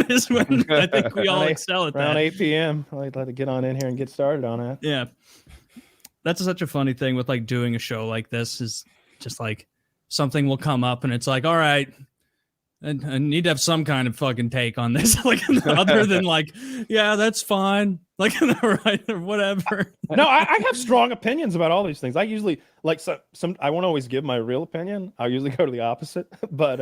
is when I think we all excel at around that. 8 p.m. I'd like to get on in here and get started on it. Yeah. That's such a funny thing with like doing a show like this is just like something will come up and it's like, all right, I need to have some kind of fucking take on this, like other than like, yeah, that's fine, like right or whatever. No, I have strong opinions about all these things. I usually like some. I won't always give my real opinion. I usually go to the opposite. But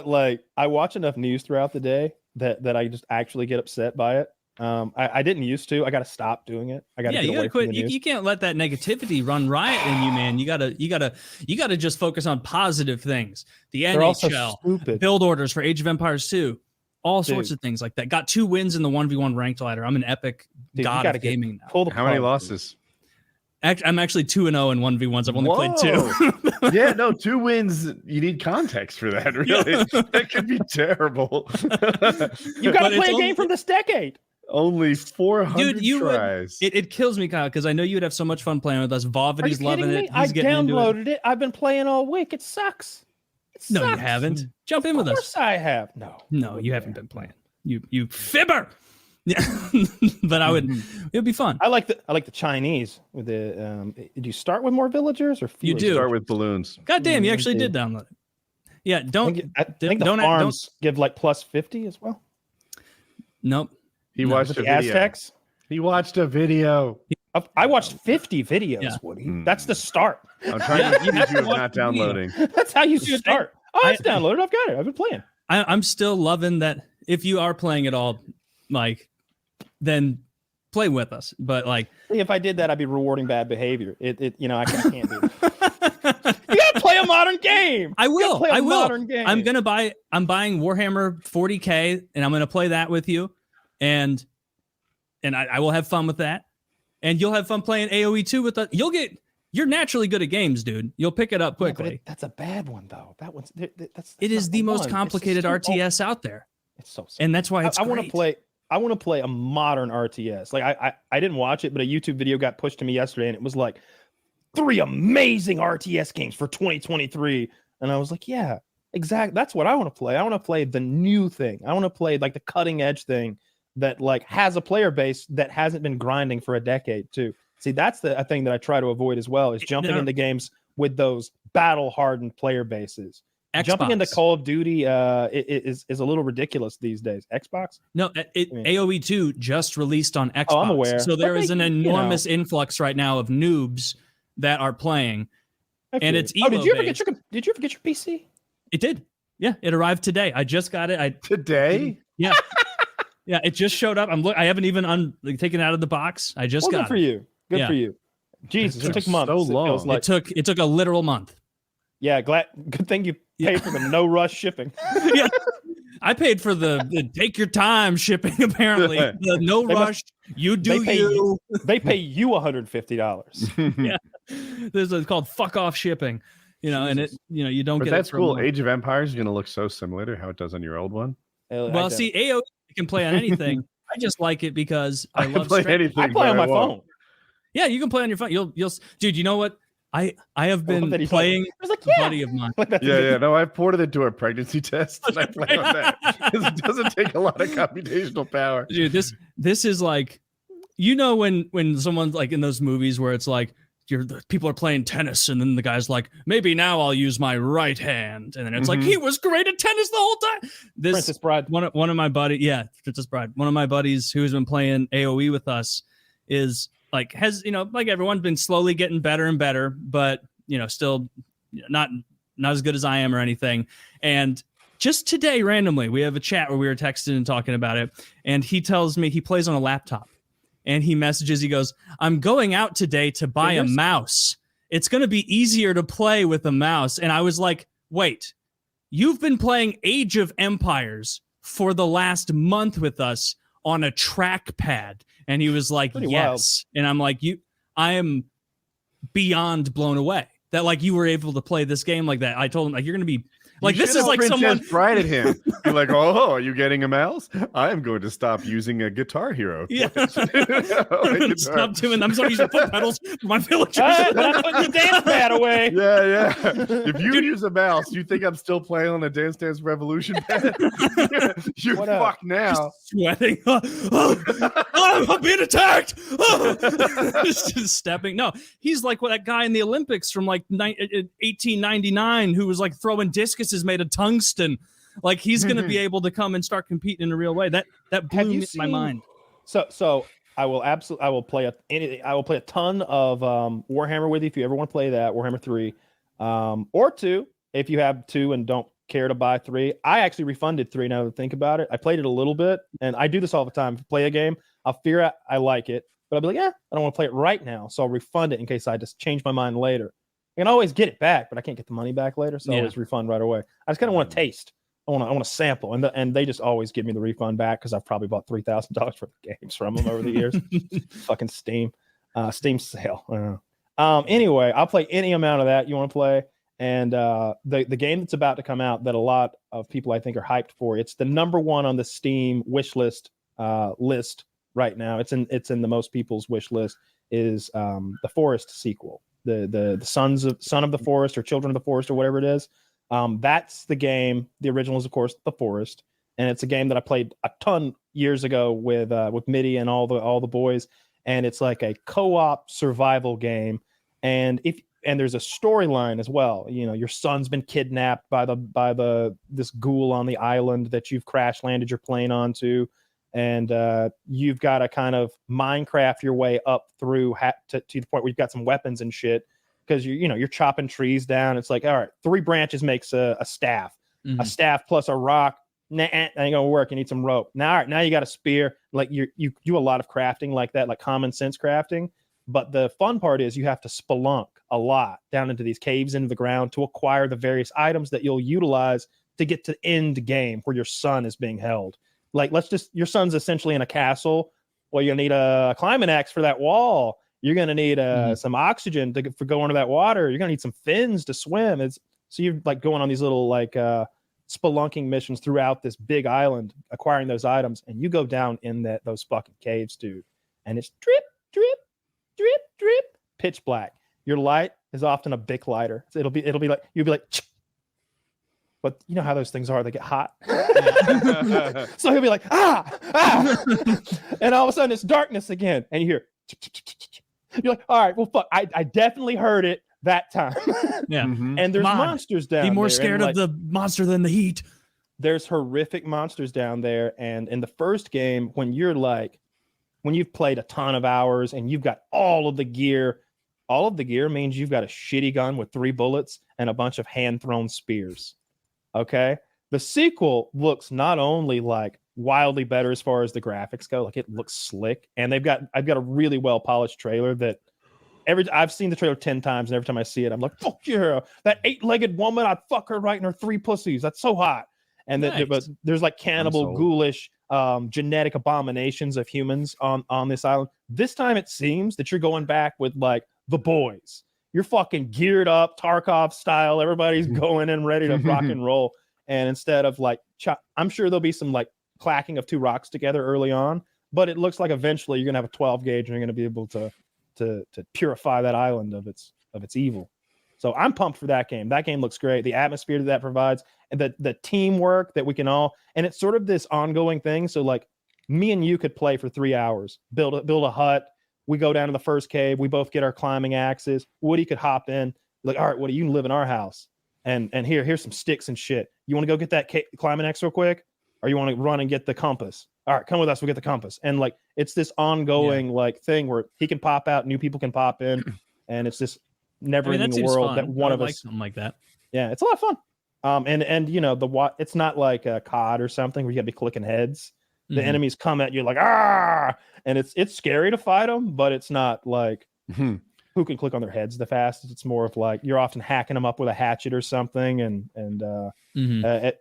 like I watch enough news throughout the day that I just actually get upset by it. I didn't used to. I got to stop doing it. I got to you gotta quit. You can't let that negativity run riot in you, man. You gotta just focus on positive things. The NHL, build orders for Age of Empires 2, all sorts of things like that. Got 2 wins in the 1v1 ranked ladder. I'm an epic god of gaming now. How many losses? I'm actually 2-0 in 1v1s. I've only played 2. Yeah, no, 2 wins. You need context for that. Really, that could be terrible. You got to play a game from this decade. Only 400 tries. It kills me, Kyle, because I know you would have so much fun playing with us. Vovity's loving it. I downloaded it. I've been playing all week. It sucks. No, you haven't. Jump in with us. Of course I have. No, you haven't been playing. You fibber. Yeah, but it'd be fun. I like the Chinese with the. Do you start with more villagers or fewer? You do start with balloons. God damn, you actually did download it. Yeah, I think the farms give like plus 50 as well. Nope. He watched a video. Aztecs. He watched a video. I watched 50 videos, Woody. That's the start. I'm trying to teach you of not downloading. That's how you start. It's downloaded. I've got it. I've been playing. I'm still loving that. If you are playing it all, like, then play with us. But like, if I did that, I'd be rewarding bad behavior. I can't do it. You gotta play a modern game. I will. Modern game. I'm buying Warhammer 40K, and I'm gonna play that with you. And I will have fun with that. And you'll have fun playing AoE 2 with us. You're naturally good at games, dude. You'll pick it up quickly. That's a bad one, though. That one's it is the most complicated RTS out there. It's so simple. And that's why I want to play a modern RTS. Like I didn't watch it, but a YouTube video got pushed to me yesterday, and it was like 3 amazing RTS games for 2023. And I was like, yeah, exactly. That's what I want to play. I want to play the new thing. I want to play like the cutting edge thing that like has a player base that hasn't been grinding for a decade too. See, that's a thing that I try to avoid as well, is jumping into games with those battle hardened player bases. Xbox. Jumping into Call of Duty is a little ridiculous these days. Xbox? No, AoE 2 just released on Xbox. Oh, I'm aware. So there is an enormous influx right now of noobs that are playing. And it's Evo did you ever get your PC? It did. Yeah, it arrived today. I just got it. Today? Yeah. Yeah, it just showed up. I haven't even taken it out of the box. I just got it. Good for you. Good for you. Jesus, it took months. So long. It took a literal month. Yeah, good thing you paid for the no rush shipping. Yeah, I paid for the take your time shipping. Apparently, the no rush. They pay you $150. Yeah, there's called fuck off shipping. And you don't get. That's cool. Age of Empires is going to look so similar to how it does on your old one. Well, see, AoE can play on anything. I just like it because I love play anything. I play on my phone. Yeah, you can play on your phone. You'll dude. You know what? I have been playing a buddy of mine. Yeah. No, I ported it to a pregnancy test, and I play on that because it doesn't take a lot of computational power. Dude, this is like, when someone's like in those movies where it's like people are playing tennis, and then the guy's like, maybe now I'll use my right hand, and then it's like he was great at tennis the whole time. Princess Bride. One of my buddies, Princess Bride. One of my buddies who's been playing AoE with us is like like everyone's been slowly getting better and better, but still not as good as I am or anything. And just today, randomly, we have a chat where we were texting and talking about it, and he tells me he plays on a laptop. And he messages, he goes, I'm going out today to buy a mouse. It's going to be easier to play with a mouse. And I was like, wait, you've been playing Age of Empires for the last month with us on a trackpad. And he was like, pretty yes. wild. And I'm like, I am beyond blown away that like you were able to play this game like that. I told him like, you're going to be, Like, this is like someone Bride at him. You're like, oh, are you getting a mouse? I'm going to stop using a Guitar Hero. Yeah. Like Stop doing. I'm sorry, using foot pedals for my villagers. But I'm putting the dance pad away. Yeah. If you use a mouse, you think I'm still playing on a Dance Dance Revolution pad? You fuck now. Sweating. I'm being attacked. Just stepping. No, he's like that guy in the Olympics from like 1899 who was like throwing discuses made of tungsten. Like, he's going to be able to come and start competing in a real way. That blew my mind. So I will play a ton of Warhammer with you if you ever want to play that, Warhammer 3, or 2 if you have 2 and don't care to buy 3. I actually refunded 3 now that I think about it. I played it a little bit, and I do this all the time. If I play a game, I'll figure out I like it, but I'll be like, I don't want to play it right now, so I'll refund it in case I just change my mind later. I can always get it back, but I can't get the money back later, so I always refund right away. I just kind of want to taste. I want to sample, and they just always give me the refund back because I've probably bought $3,000 worth of games from them over the years. Fucking Steam sale. I don't know. Anyway, I'll play any amount of that you want to play, and the game that's about to come out that a lot of people I think are hyped for. It's the #1 on the Steam wish list right now. It's in the most people's wish list. Is the Forest sequel, the Son of the Forest or Children of the Forest or whatever it is. That's the game. The original is, of course, The Forest, and it's a game that I played a ton years ago with Mitty and all the boys. And it's like a co-op survival game, and there's a storyline as well. You know, your son's been kidnapped by this ghoul on the island that you've crash landed your plane onto, and you've got to kind of Minecraft your way up through to the point where you've got some weapons and shit. Because you're chopping trees down. It's like, all right, 3 branches makes a staff. Mm-hmm. A staff plus a rock, ain't gonna work. You need some rope. Now, all right, now you got a spear. Like you do a lot of crafting like that, like common sense crafting. But the fun part is you have to spelunk a lot down into these caves into the ground to acquire the various items that you'll utilize to get to the end game where your son is being held. Like, your son's essentially in a castle. Well, you'll need a climbing axe for that wall. You're going to need some oxygen for going to that water. You're going to need some fins to swim. So you're like going on these little like spelunking missions throughout this big island, acquiring those items, and you go down in those fucking caves, dude. And it's drip, drip, drip, drip, pitch black. Your light is often a Bic lighter. So it'll be like you'll be like, Ch-. But you know how those things are, they get hot. So he'll be like, and all of a sudden it's darkness again, and you hear. You're like, all right, well, fuck. I definitely heard it that time. Yeah. Mm-hmm. And there's monsters down there. Be more scared of the monster than the heat. There's horrific monsters down there. And in the first game, when you've played a ton of hours and you've got all of the gear means you've got a shitty gun with 3 bullets and a bunch of hand-thrown spears. Okay? The sequel looks not only like wildly better as far as the graphics go, like it looks slick, and I've got a really well polished trailer that I've seen the trailer 10 times, and every time I see it I'm like, fuck yeah, that 8-legged woman, I'd fuck her right in her 3 pussies, that's so hot. And nice. But there's like cannibal ghoulish genetic abominations of humans on this island. This time it seems that you're going back with like the boys. You're fucking geared up Tarkov style, everybody's going in ready to rock and roll. And instead of like I'm sure there'll be some like clacking of 2 rocks together early on, but it looks like eventually you're gonna have a 12 gauge and you're gonna be able to purify that island of its evil. So I'm pumped for that game. That game looks great. The atmosphere that provides, and the teamwork that we can all, and it's sort of this ongoing thing. So like me and you could play for 3 hours, build a hut. We go down to the first cave. We both get our climbing axes. Woody could hop in, like, all right, Woody, you can live in our house, and here's some sticks and shit. You want to go get that climbing axe real quick? Or you want to run and get the compass? All right, come with us. We'll get the compass. And like, it's this ongoing like thing where he can pop out, new people can pop in, and it's this never-ending world fun. That one of us. Something like that. Yeah, it's a lot of fun. And it's not like a COD or something where you got to be clicking heads. The enemies come at you like and it's scary to fight them, but it's not like who can click on their heads the fastest. It's more of like you're often hacking them up with a hatchet or something, and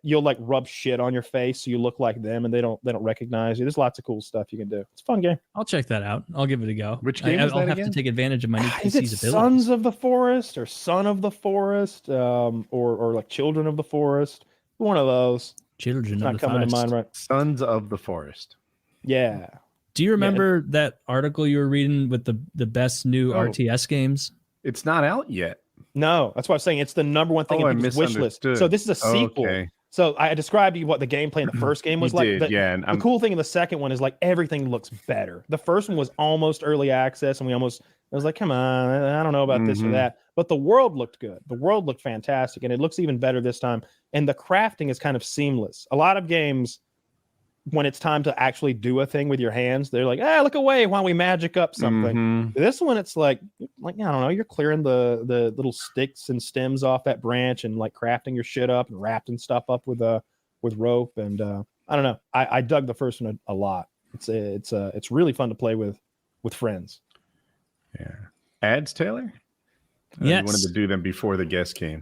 you'll like rub shit on your face so you look like them, and they don't recognize you. There's lots of cool stuff you can do. It's a fun game. I'll check that out. I'll give it a go. Which game is that I'll have again? to take advantage of my new Is it PC's abilities. Sons of the Forest or Son of the Forest, or like Children of the Forest? One of those. Children It's of not the coming Forest. to mind right. Sons of the Forest. Yeah. Do you remember that article you were reading with the best new RTS games? It's not out yet. No, that's what I was saying. It's the number one thing Oh, in I people's wish list. misunderstood. So this is a sequel. Okay. So I described to you what the gameplay in the first game was You like. did, yeah. And the cool thing in the second one is like everything looks better. The first one was almost early access, and I was like, come on, I don't know about this or that. But the world looked good. The world looked fantastic, and it looks even better this time. And the crafting is kind of seamless. A lot of games, when it's time to actually do a thing with your hands, they're like, look away while we magic up something. This one, it's like I don't know, you're clearing the little sticks and stems off that branch and like crafting your shit up and wrapping stuff up with rope. And I don't know. I dug the first one a lot. It's really fun to play with friends. Yeah. Ads, Taylor? Yes. You wanted to do them before the guest came.